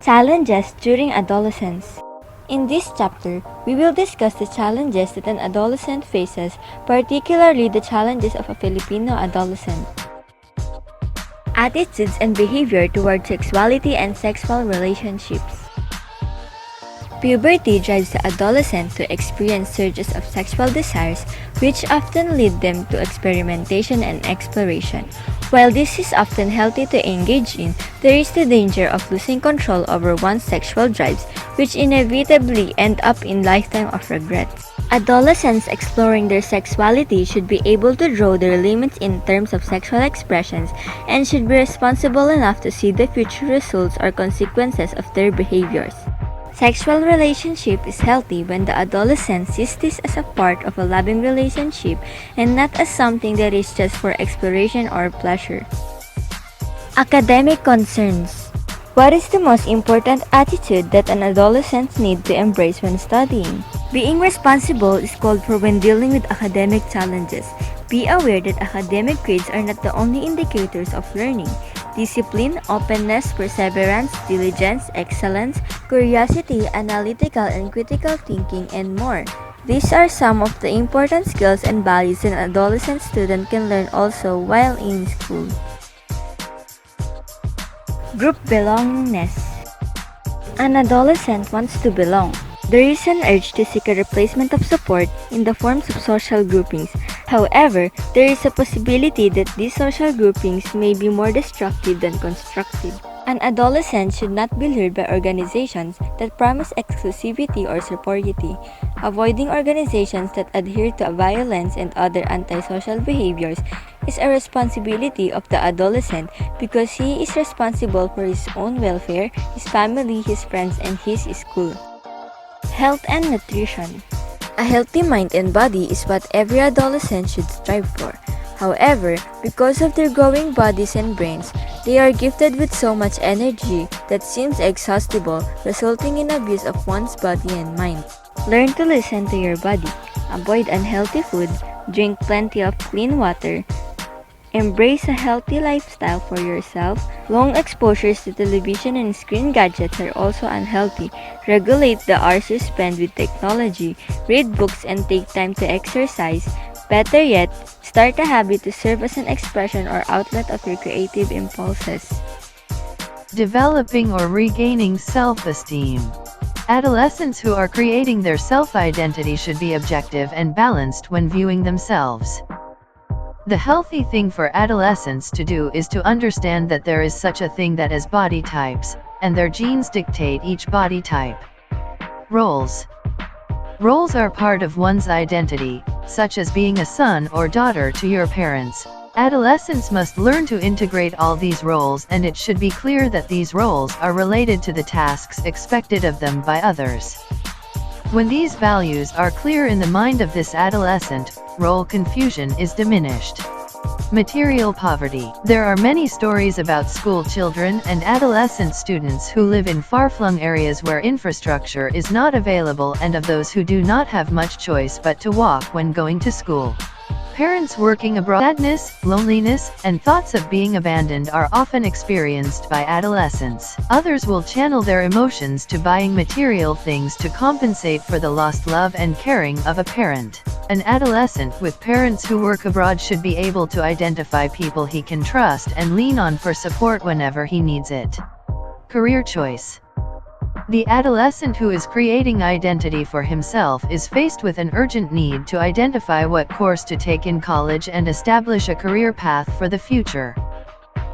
Challenges during adolescence. In this chapter, we will discuss the challenges that an adolescent faces, particularly the challenges of a Filipino adolescent. Attitudes and behavior toward sexuality and sexual relationships. Puberty drives the adolescent to experience surges of sexual desires, which often lead them to experimentation and exploration. While this is often healthy to engage in, there is the danger of losing control over one's sexual drives, which inevitably end up in lifetime of regrets. Adolescents exploring their sexuality should be able to draw their limits in terms of sexual expressions and should be responsible enough to see the future results or consequences of their behaviors. Sexual relationship is healthy when the adolescent sees this as a part of a loving relationship and not as something that is just for exploration or pleasure. Academic concerns. What is the most important attitude that an adolescent needs to embrace when studying? Being responsible is called for when dealing with academic challenges. Be aware that academic grades are not the only indicators of learning. Discipline, openness, perseverance, diligence, excellence, curiosity, analytical and critical thinking, and more. These are some of the important skills and values an adolescent student can learn also while in school. Group belongingness. An adolescent wants to belong. There is an urge to seek a replacement of support in the forms of social groupings. However, there is a possibility that these social groupings may be more destructive than constructive. An adolescent should not be lured by organizations that promise exclusivity or superiority. Avoiding organizations that adhere to violence and other antisocial behaviors is a responsibility of the adolescent because he is responsible for his own welfare, his family, his friends, and his school. Health and nutrition. A healthy mind and body is what every adolescent should strive for. However, because of their growing bodies and brains, they are gifted with so much energy that seems exhaustible, resulting in abuse of one's body and mind. Learn to listen to your body. Avoid unhealthy food. Drink plenty of clean water. Embrace a healthy lifestyle for yourself. Long exposures to television and screen gadgets are also unhealthy. Regulate the hours you spend with technology. Read books and take time to exercise. Better yet, start a habit to serve as an expression or outlet of your creative impulses. Developing or regaining self-esteem. Adolescents who are creating their self-identity should be objective and balanced when viewing themselves. The healthy thing for adolescents to do is to understand that there is such a thing that as body types, and their genes dictate each body type. Roles. Roles are part of one's identity, such as being a son or daughter to your parents. Adolescents must learn to integrate all these roles, and it should be clear that these roles are related to the tasks expected of them by others. When these values are clear in the mind of this adolescent, role confusion is diminished. Material poverty. There are many stories about school children and adolescent students who live in far-flung areas where infrastructure is not available and of those who do not have much choice but to walk when going to school. Parents working abroad. Sadness, loneliness, and thoughts of being abandoned are often experienced by adolescents. Others will channel their emotions to buying material things to compensate for the lost love and caring of a parent. An adolescent with parents who work abroad should be able to identify people he can trust and lean on for support whenever he needs it. Career choice. The adolescent who is creating identity for himself is faced with an urgent need to identify what course to take in college and establish a career path for the future.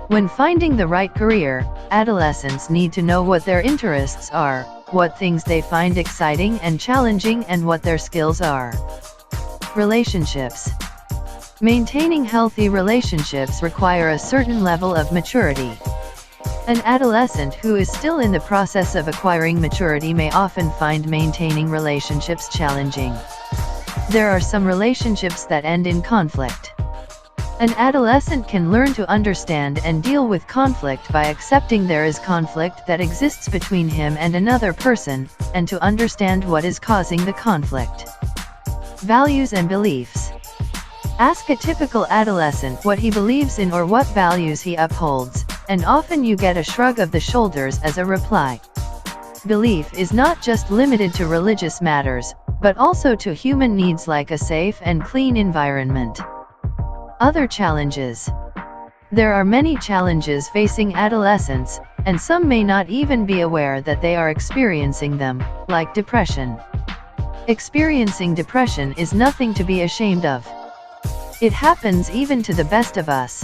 When finding the right career, adolescents need to know what their interests are, what things they find exciting and challenging, and what their skills are. Relationships. Maintaining healthy relationships require a certain level of maturity. An adolescent who is still in the process of acquiring maturity may often find maintaining relationships challenging. There are some relationships that end in conflict. An adolescent can learn to understand and deal with conflict by accepting there is conflict that exists between him and another person, and to understand what is causing the conflict. Values and beliefs. Ask a typical adolescent what he believes in or what values he upholds, and often you get a shrug of the shoulders as a reply. Belief is not just limited to religious matters, but also to human needs like a safe and clean environment. Other challenges. There are many challenges facing adolescents, and some may not even be aware that they are experiencing them, like depression. Experiencing depression is nothing to be ashamed of. It happens even to the best of us.